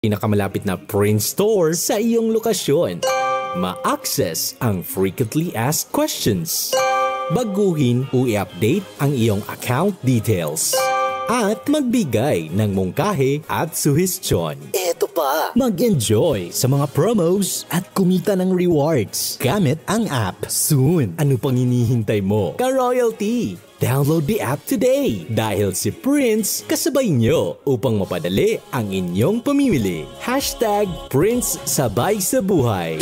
Pinakamalapit na Prince Store sa iyong lokasyon. Ma-access ang frequently asked questions. Baguhin o i-update ang iyong account details. At magbigay ng mungkahe at suhestyon. Eto pa! Mag-enjoy sa mga promos at kumita ng rewards gamit ang app soon. Ano pang hinihintay mo? Ka-Royalty! Download the app today dahil si Prince kasabay nyo upang mapadali ang inyong pamimili. #Prince Sabay sa Buhay.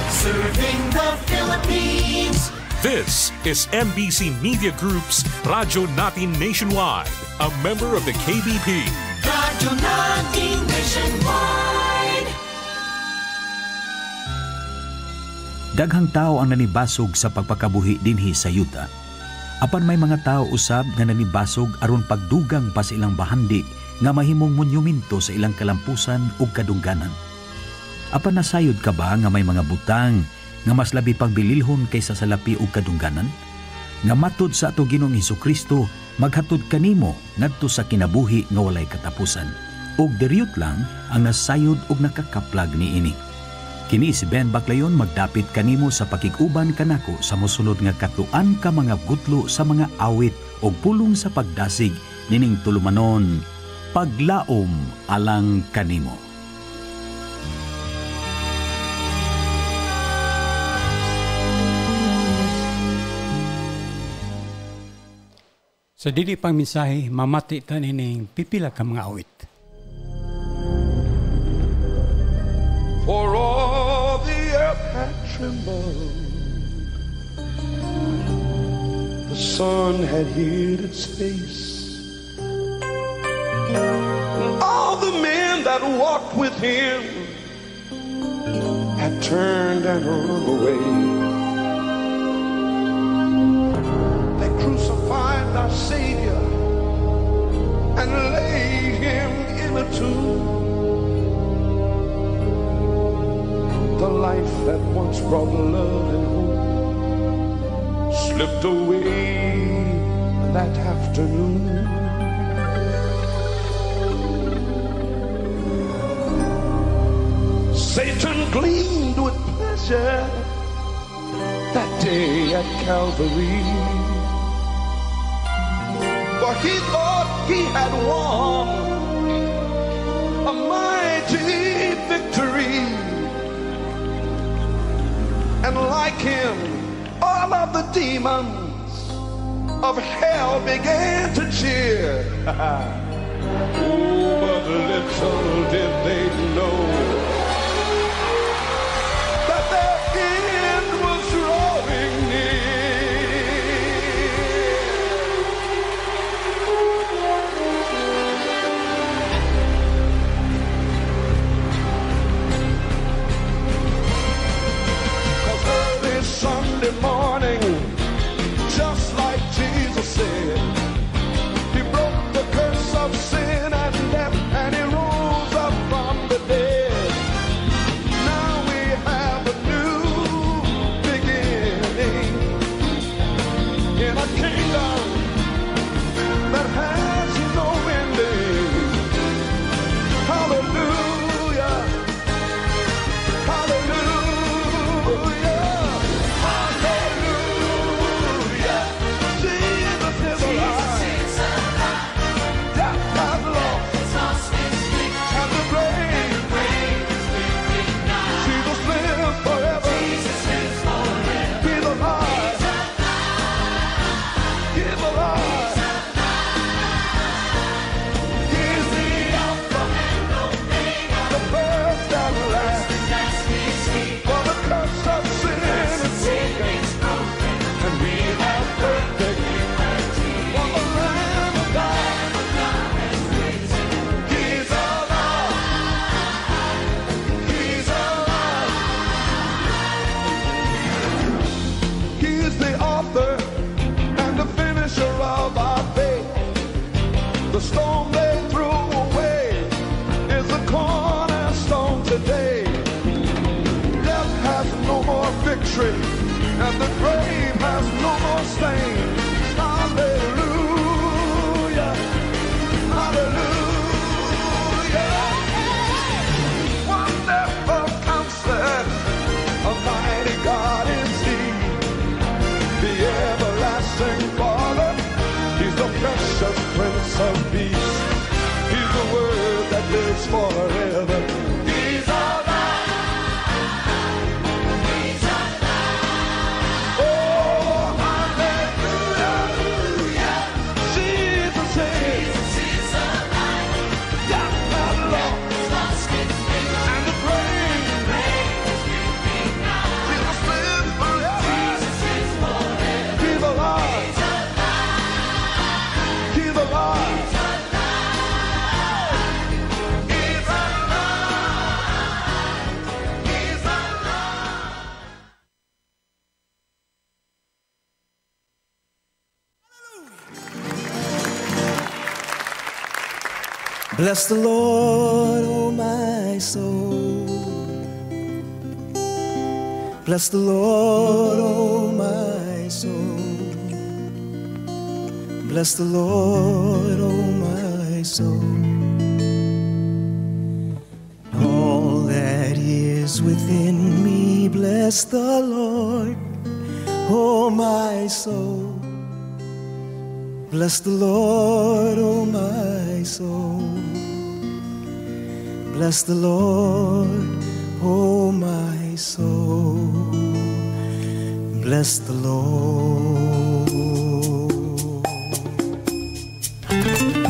Serving the Philippines. This is MBC Media Group's Radyo Natin Nationwide, a member of the KBP. Radyo Natin Nationwide. Daghang tao ang nanibasog sa pagpakabuhi dinhi sa yuta. Apan may mga tao usab nga nanibasog aron pagdugang pa sa ilang bahandi nga mahimong monumento sa ilang kalampusan ug kadungganan. Apan nasayod ka ba nga may mga butang nga mas labi pang bililhon kaysa sa lapi ug kadungganan? Nga matod sa ato Ginoong Hesukristo, maghatod kanimo ngadto sa kinabuhi nga walay katapusan. Ug diriyot lang ang nasayod ug nakakaplag niini. Kini si Ben Baclayon magdapit kanimo sa pakiguban kanako sa mosunod nga katluan ka mga gutlo sa mga awit ug pulong sa pagdasig nining tulumanon, paglaom alang kanimo. Sa dili pang mensahe, mamati ta nining pipila ka mga awit. For all the earth had trembled, the sun had hid its face, and all the men that walked with him had turned and run away. They crucified our Savior and laid him in a tomb. The life that once brought love and hope slipped away that afternoon. Satan gleamed with pleasure that day at Calvary, for he thought he had won a mighty victory. And like him, all of the demons of hell began to cheer. Oh, but little did they know that their end was drawing near. Sunday morning, just like Jesus said, he broke the curse of sin and death, and he rose up from the dead. Now we have a new beginning in a kingdom that has no ending. Hallelujah, hallelujah. The stone they threw away is the cornerstone today. Death has no more victory, and the grave has no more stain. Hallelujah, hallelujah. lasts forever. He's alive. He's alive. Oh, hallelujah. Jesus is alive. Yeah, my Lord. And the grave Jesus lives forever. He's alive. He's alive. Bless the Lord, oh my soul. Bless the Lord, oh my soul. Bless the Lord, oh my soul. All that is within me, bless the Lord, oh my soul. Bless the Lord, oh my soul. Bless the Lord, oh my soul. Bless the Lord.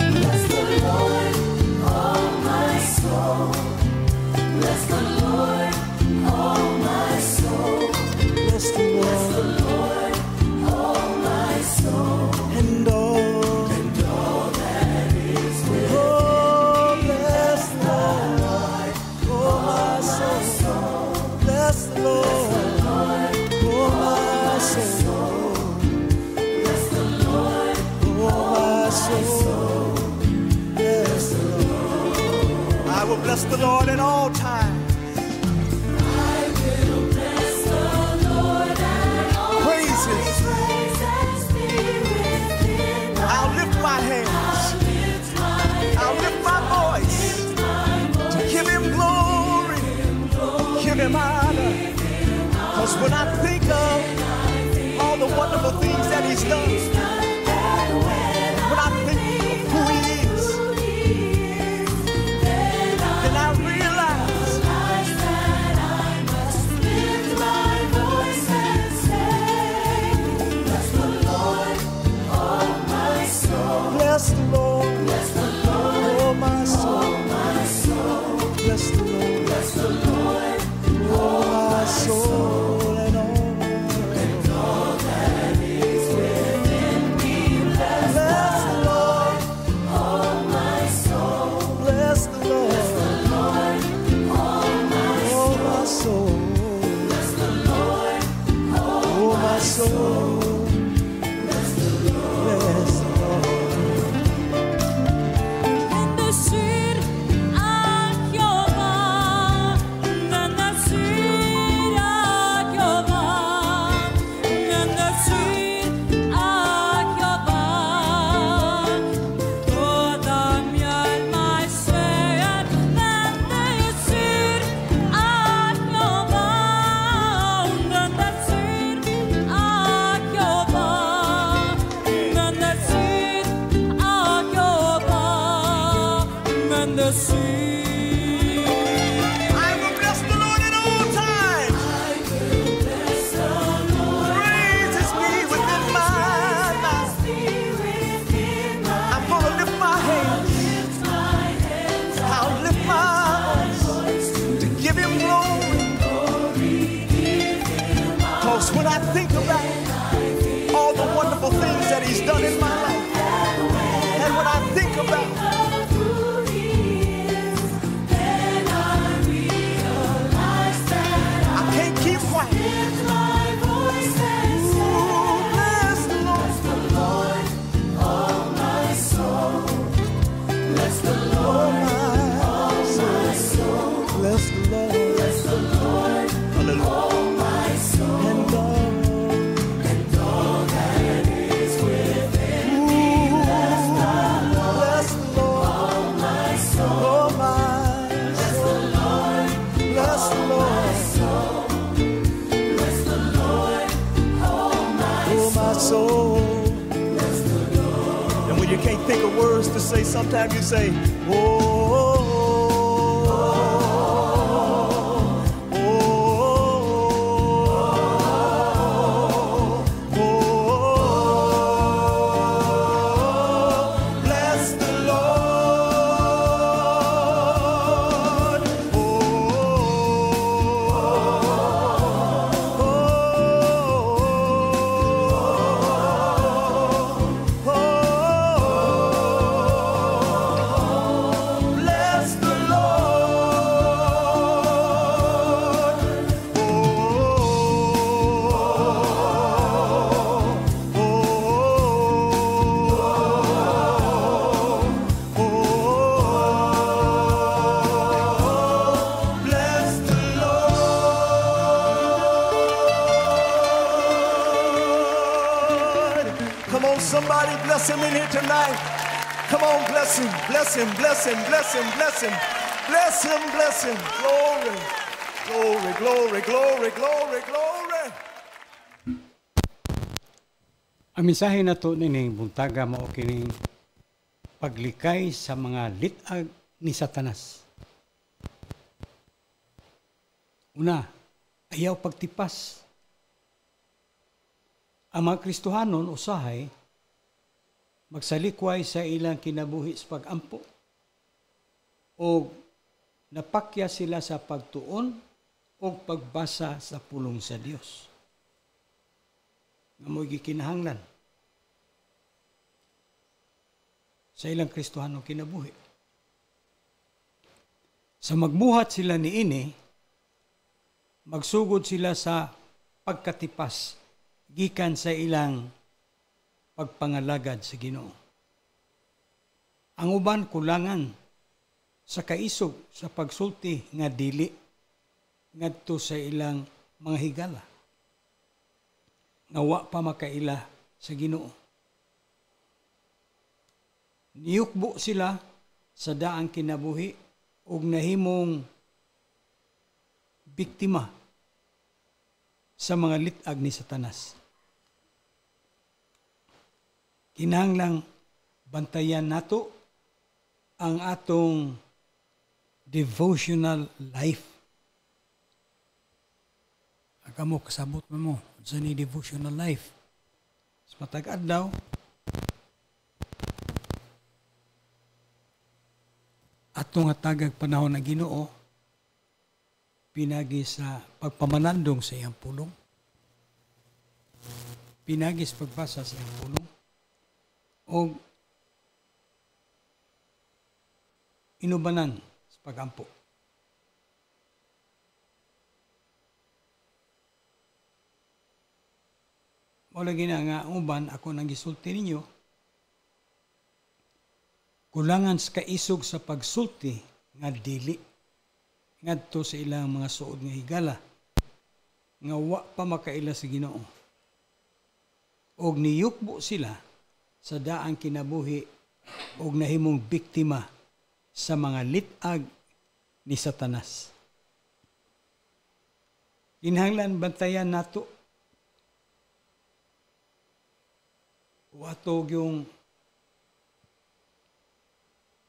Bless the Lord, oh my soul. Bless the Lord, oh my soul. Bless the Lord, oh my soul. And all That is within oh, bless the Lord, oh my soul. Bless the Lord, oh my soul. Bless the Lord, Oh my soul. Bless the Lord. I will bless the Lord at all times. I will bless the Lord at all Praises. praises be within my I'll lift my hands. I'll lift my voice to give him glory, give him honor. Because when I think of all the wonderful things that he's done, when I think of who he is, then I realize that I must lift my voice and say, bless the Lord, oh my soul. bless the Lord, Bless the Lord, oh my soul. my soul. Bless the Lord, Bless the Lord, oh my soul, and all that is within me. Bless bless the Lord, oh my soul. bless the Lord, Lord, oh my oh my soul, bless the Lord, oh my soul, bless the Lord. bendecir a Jehová, bendecir a Jehová, bendecir a Jehová. Toda mi alma y ser, bendecir a Jehová, bendecir a Jehová, bendecir a Jehová, bendecir. I will bless the Lord at all times. Praises be within my mouth. I'm gonna lift my hands. I'll lift my voice to give him glory. Cause when I think about all the wonderful things that he's done in my life, and when I think about I can't keep quiet. Ooh, bless the Lord. Bless the Lord, Oh my soul. Bless the Lord. Hallelujah. oh my soul. And all That is within ooh, bless the Lord. my soul. Oh my soul. Bless the Lord. Bless the Lord, oh my Oh my soul. And when you can't think of words to say, sometimes you say, oh. Somebody bless him in here tonight. Come on, bless him, bless him, bless him, bless him, bless him. Bless him, bless him. Glory, glory, glory, glory, glory, glory. Ang mensahe na to nining buntaga mao kining paglikay sa mga litag ni Satanas. Una, ayaw pagtipas. Ang mga Kristohanon usahay magsalikway sa ilang kinabuhi sa pag-ampo o napakya sila sa pagtuon o pagbasa sa pulong sa Dios. Nga mo'y gikinahanglan sa ilang Kristohanong kinabuhi. Sa magbuhat sila niini, magsugod sila sa pagkatipas gikan sa ilang pagpangalagad sa Ginoo. Ang uban kulangan sa kaisog sa pagsulti nga dili ngadto sa ilang mga higala nga wa pa makaila sa Ginoo. Niyukbo sila sa daang kinabuhi ug nahimong biktima sa mga litag ni Satanas. Kinahanglang bantayan nato ang atong devotional life. Agamo kasabot mo sa ni devotional life. Sa matag adlaw, atong hatagag panahon na Ginoo pinagi sa pagpamanandong sa iyang pulong. Pinagi sa pagbasa sa iyang pulong. O inubanan sa pag-ampo. Wala gina nga uban ako nang gisulti ninyo. Kulangan sa kaisog sa pagsulti nga dili ngadto sa ilang mga suod nga higala nga wa pa makaila sa Ginoo. Og niyukbo sila sa daang kinabuhi og nahimong biktima sa mga litag ni Satanas. Kinahanglan bantayan nato watog yung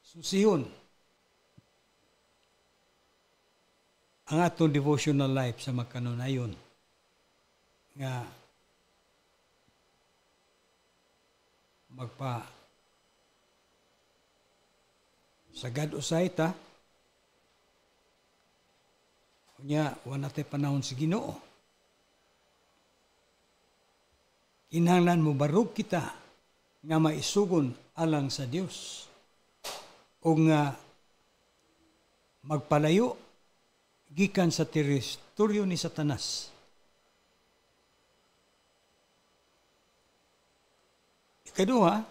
susihon ang atong devotional life sa magkanunayon nga magpa sagad usay ta kunya wala tay panahon sa Ginoo. Kinahanglan mo barog kita nga maisugon alang sa Dios o nga magpalayo gikan sa teritoryo ni Satanas. Ikaduha,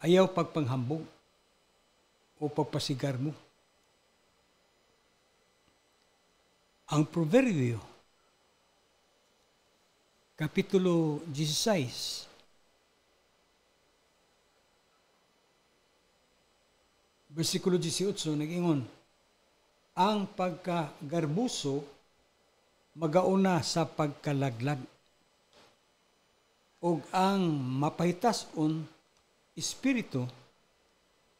ayaw pagpanghambog o pagpasigar mo. Ang Proverbio, Kapitulo 16, versikulo 18, nag-ingon, ang pagkagarbuso magauna sa pagkalaglag ug ang mapahitason espiritu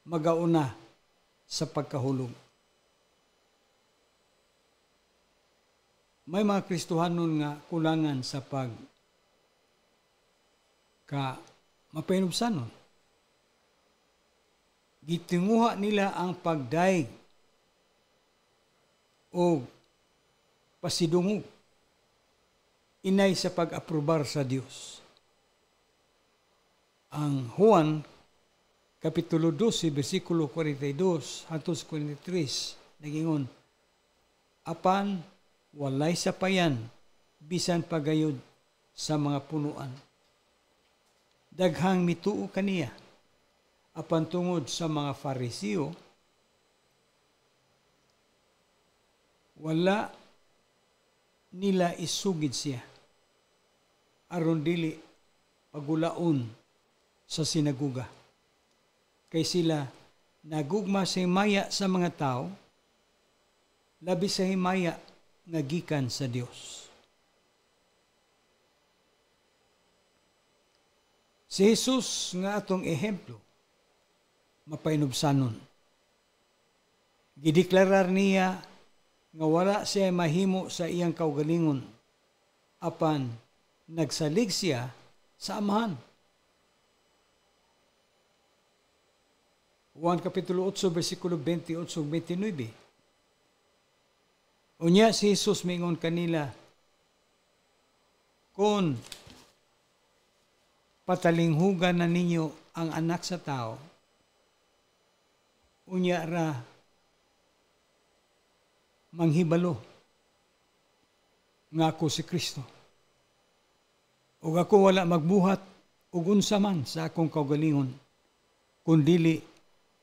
magauna sa pagkahulog. May mga Kristohanon nga kulangan sa mapahinubsanon. Gitinguha nila ang pagdaig o pasidungog inay sa pag-aprobar sa Dios. Ang Juan Kapitulo 12, versikulo 42 hangtod 43, nagingon, apan walay sapayan bisan pagayod sa mga punuan. Daghang mituo kaniya apan tungod sa mga Fariseo wala nila isugid siya. aron dili pagulaon sa sinaguga. Kay sila nagugma sa himaya sa mga tao, labi sa himaya nga gikan sa Dios. Si Jesus nga atong ehemplo, mapainubsanon. Gideklarar niya nga wala siya mahimo sa iyang kaugalingon, apan nagsalig siya sa Amahan. Juan Kapitulo 8, versikulo 28-29. Unya si Jesus mingon kanila, kung patalinghugan na ninyo ang anak sa tao, unya ra manghibalo nga ako si Kristo. Ug ako wala magbuhat ug unsa man sa akong kaugalingon, kundili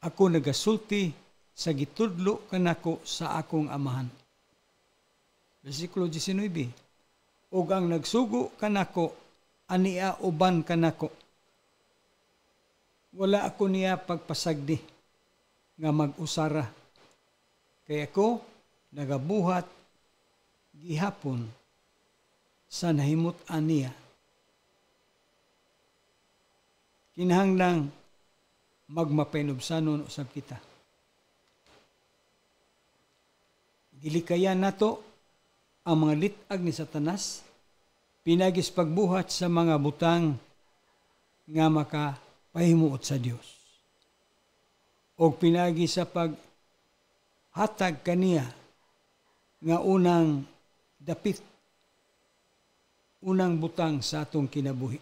ako nagasulti sa gitudlo kanako sa akong Amahan. Versikulo 19. Ug ang nagsugo kanako ania uban kanako. Wala ako niya pagpasagdi nga mag-usara. Kaya ako nagabuhat gihapon sa nahimut-an niya. Kinahanglang magmapainubsanon usab kita. Gilikayan nato ang mga litag ni Satanas, pinagis pagbuhat sa mga butang nga makapahimuot sa Dios. O pinagi sa paghatag kaniya nga unang dapit, unang butang sa atong kinabuhi.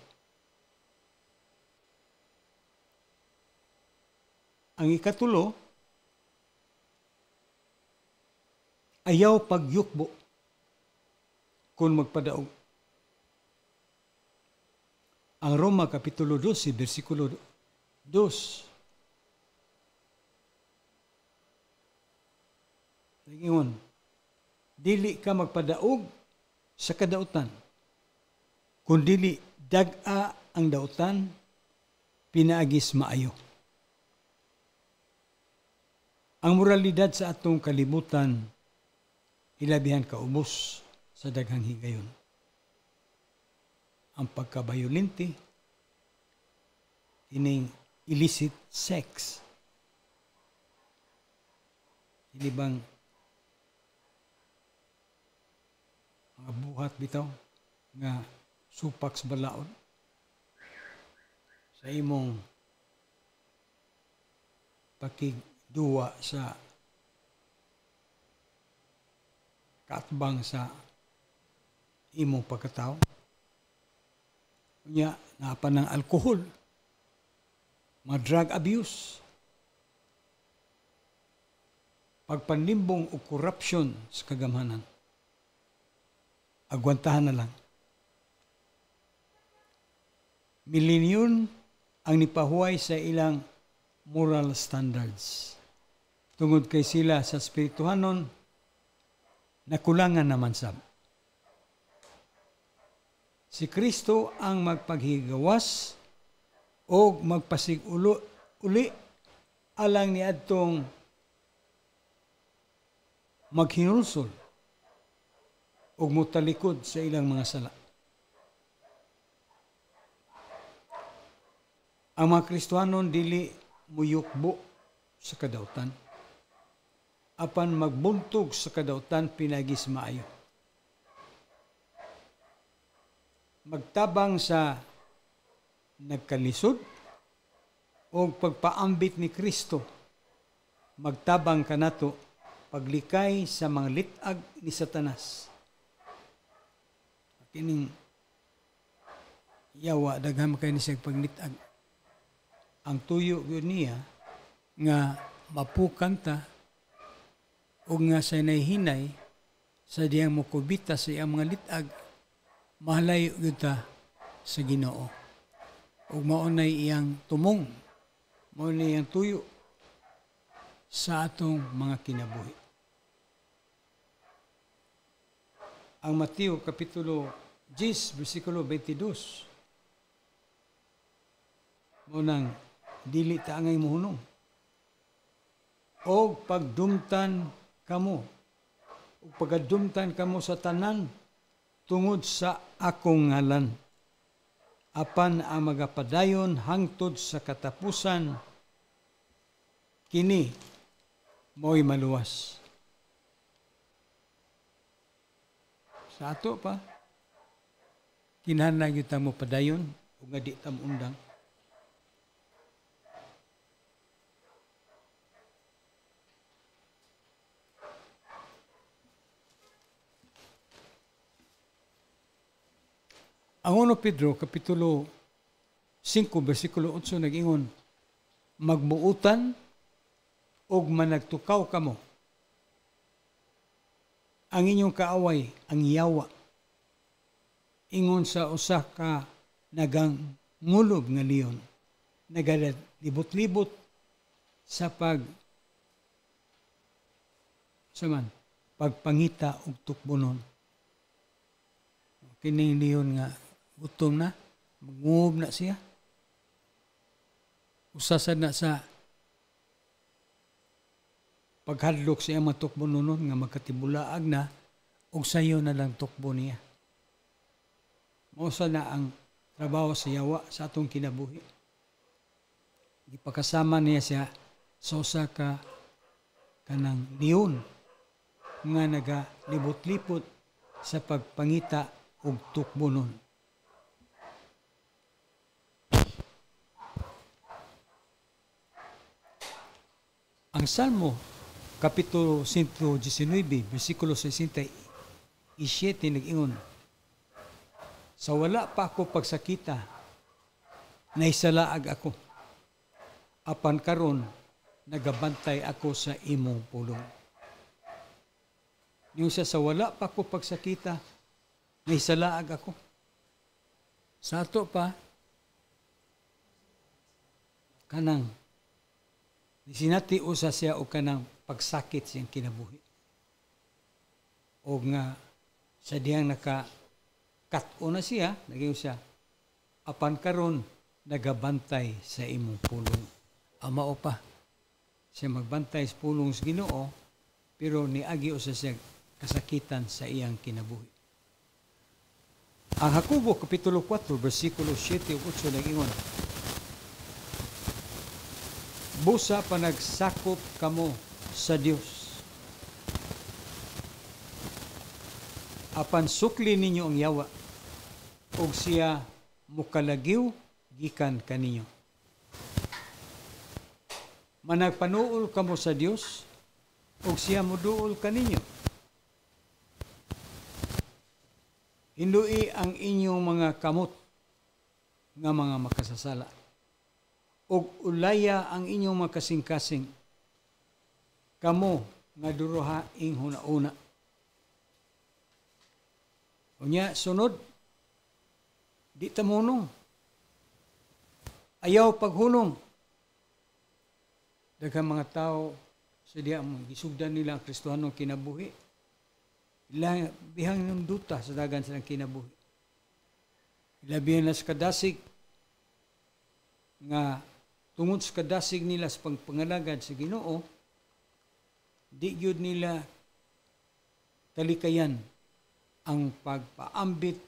Ang ikatulo, ayaw pagyukbo kung magpadaog. Ang Roma Kapitulo 12, versikulo 2. Ingon, dili ka magpadaog sa kadautan, kung dili dag-a ang dautan, pinaagis maayo. Ang moralidad sa atong kalibutan, ilabihan kaubos sa daghang higayon. Ang pagkabayolente, ining illicit sex. Hindi bang mga buhat bitaw nga supak sa balaod sa imong pakigduwa sa kaatbang sa imong pagkatao. Unya, napan ng alkohol, mga drug abuse, pagpanlimbong o corruption sa kagamhanan. Agwantahan na lang. Millennium ang nipahuway sa ilang moral standards. Tungod kay sila sa spirituhanon, nakulangan naman sab. Si Kristo ang magpaghigawas o magpasig-uli alang ni adtong maghinulsol o mutalikod sa ilang mga sala. Ang mga Kristohanon dili muyukbo sa kadautan, apan magbuntog sa kadautan pinagis maayo. Magtabang sa nagkalisod o pagpaambit ni Kristo, magtabang kanato paglikay sa mga litag ni Satanas. Kining yawa daghang kay ni siya paglitag. Ang tuyo yun niya nga mapukan ta o nga sa hinay sa diyang mukubita sa iyang mga litag, mahalayo kita sa Ginoo. O maunay iyang tumong, maunay iyang tuyo sa atong mga kinabuhi. Ang Mateo Kapitulo 10, versikulo 22. Munang dili ta angay mohunong. O pagdumtan kamo, o pagdumtan kamo sa tanan, tungod sa akong ngalan. Apan ang magapadayon hangtod sa katapusan, kini mo'y maluwas. Sa ato pa, kinahanglan gyud ta mo padayon ug nga di ta undang. Ang 1 Pedro, Kapitulo 5, versikulo 8, nag-ingon, magmuutan o managtukaw kamo. Ang inyong kaaway, ang yawa, ingon sa usa ka nagang ngulob nga leon, nagalibot-libot sa pagpangita og tukbonon. Kining leon nga gutom na, manguob na siya. Usasad na sa paghadlok siya matukbo nun nga magkatibulaag na og sayo na lang tukbo niya. Mausa na ang trabaho sa yawa sa atong kinabuhi. Ipakasama niya siya sa usa ka kanang leon nga nagalibot-lipot sa pagpangita og tukbo nun. Ang Salmo, Kapitulo 119, versikulo 67, nag-ingon, sa wala pa ako pagsakita, naisalaag ako. Apan karon nagabantay ako sa imong pulong. Yung sa wala pa ako pagsakita, naisalaag ako. Sa ato pa, kanang sinati usa siya o kanang pagsakit siyang kinabuhi. O nga sa diyang naka-cut-o na siya, naging siya, apan karon nagabantay sa imong pulong. Amao pa, siya magbantay sa pulong sa Ginoo, pero niagi usa siya kasakitan sa iyang kinabuhi. Ang Hakubo, Kapitulo 4, versikulo 7 o 8, nag-ingon, busa pa nagsakop kamo sa Dios. Apan sukli ninyo ang yawa, ug siya mukalagiw gikan kaninyo. Managpanuol kamo sa Dios, ug siya moduol kaninyo. Hindui ang inyong mga kamot nga mga makasasala, ug ulaya ang inyong makasing-kasing, kamo nga duruhaing huna-una. Unya, sunod, di tamunong. Ayaw paghunong. Daghang mga tao sa diya mo, gisugdan nila ang Kristohanong kinabuhi. Bihang ng duta sa dagan silang kinabuhi. Ilabihan na sa kadasig nga tungod sa kadasig nila sa pagpangalagad sa Ginoo, di gyud nila talikayan ang pagpaambit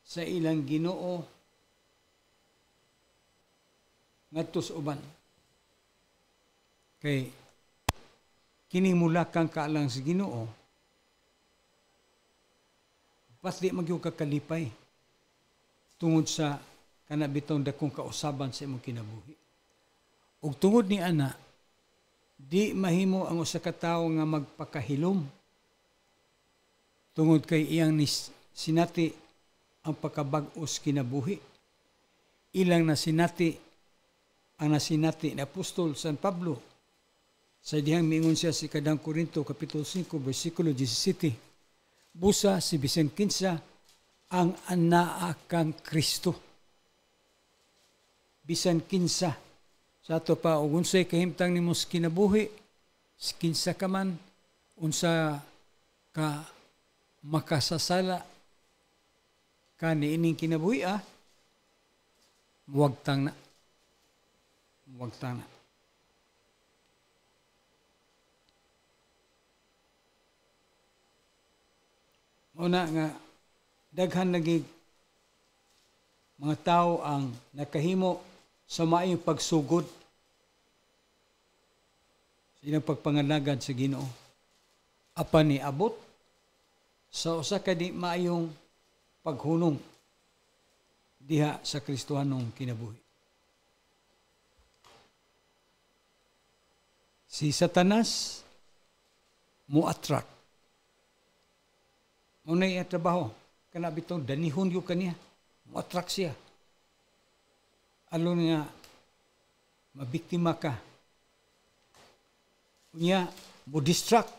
sa ilang Ginoo ngadto sa uban. Kay kining mulakang kaalang sa Ginoo, di magyug kakalipay tungod sa kanabitong dakong kausaban sa imong kinabuhi. Ug tungod ni ana, di mahimo ang usa ka tawo nga magpakahilom tungod kay iyang sinati ang pagkabag-os kinabuhi. Ilang nasinati ang nasinati ni Apostol San Pablo sa dihang miingon siya sa Kadang Korinto Kapitulo 5 versikulo 17. Busa si bisan kinsa ang anaa kang Kristo. Bisan kinsa sa ato pa ug unsay kahimtang nimo sa kinabuhi, kinsa ka man, unsa ka makasasala, kaniining kinabuhi muwagtang na. Muwagtang na. Una nga, daghan lagi mga tao ang nakahimo sa maayong pagsugod sa ilang pagpangalagan sa Ginoo. Apan ni abot sa usa ka di maayong paghunong diha sa Kristohanong kinabuhi. Si Satanas mo-attract. Muna'y trabaho, kana bitong danihon yung kaniya, mo-attract siya. Alon nga, mabiktima ka. Unya, mo-distract.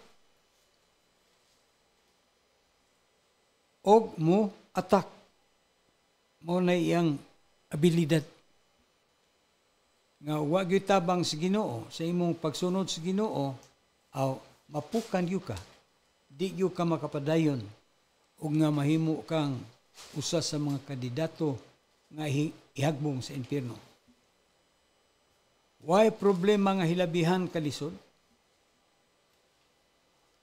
O mo-attack. Muna iyang abilidad. Nga, wag yung tabang sa Ginoo, sa imong pagsunod sa Ginoo, aw mapukan yu ka, di yu ka makapadayon, o nga mahimo kang usa sa mga kandidato nga ihagbong sa impyerno. Why problema nga hilabihan kalisod?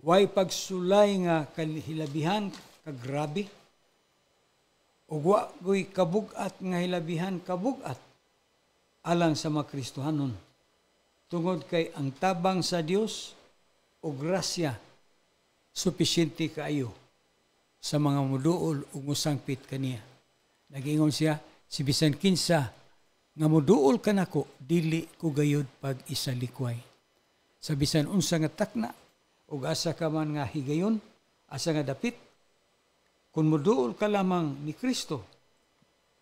Why pagsulay nga hilabihan kagrabe? O wa'y kabugat nga hilabihan kabugat alang sa mga Kristohanon. Tungod kay ang tabang sa Dios o grasya supisyente kaayo sa mga muduol o musangpit kaniya. Nagingon siya, si bisan kinsa nga muduol ka nako, dili ko gayod pag isalikway. Sa bisan unsa nga takna, o asa ka man nga higayon, asa nga dapit, kung muduol ka lamang ni Kristo,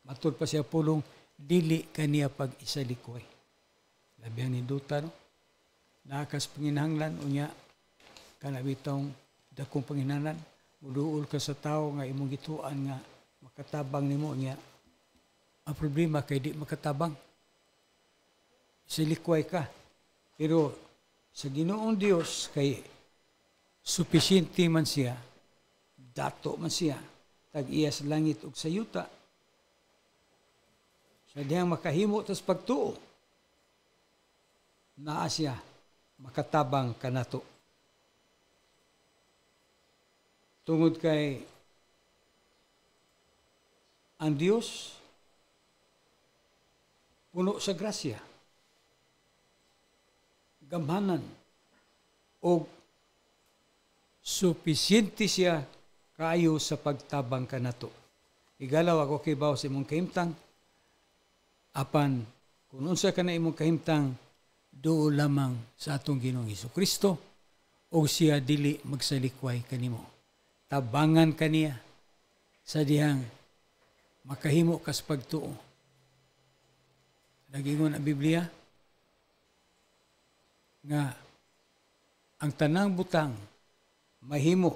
matud pa siya pulong, dili kaniya pag isalikway. Labihang ni Duta, no? Nakas panginahanglan, unya, kanabitong dakong panginahanglan, muduol ka sa tao nga imong gituan nga makatabang nimo niya. Ang problema kay di makatabang. Isalikway ka. Pero sa Ginoong Dios kay supisyente man siya, dato man siya, tag-iya sa langit ug sa yuta. Sa diyang makahimo tas pagtuo, naa siya makatabang kanato. Tungod kay ang Dios puno sa grasya, gamhanan, o supisyente siya kaayo sa pagtabang kanato. Igalaw ako kibaw sa imong kahimtang, apan kung unsa ka na imong kahimtang, duo lamang sa atong Ginoong Hesukristo, o siya dili magsalikway kanimo. Tabangan kaniya sa dihang makahimo kas pagtuo. Nagingon ang Biblia nga ang tanang butang mahimo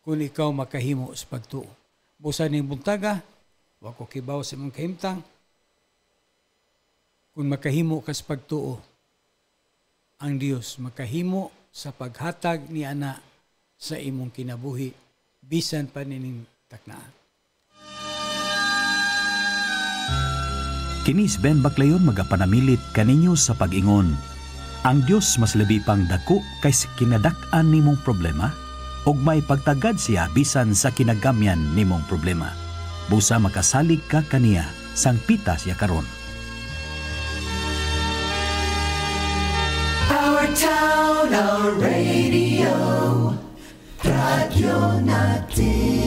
kung ikaw makahimo sa pagtuo. Busa ning buntaga, wa ko kibaw sa imong kahimtang, kung makahimo kas pagtuo, ang Dios makahimo sa paghatag ni ana sa imong kinabuhi, bisan pa nining taknaan. Kinis Ben Baclayon magapanamilit kaninyo sa pag-ingon. Ang Dios mas labi pang dako kaysa kinadak-an nimong problema, ug may pagtagad siya bisan sa kinagamyan nimong problema. Busa makasalig ka kaniya, sangpita siya karon. Our town, our radio, Radio Natin.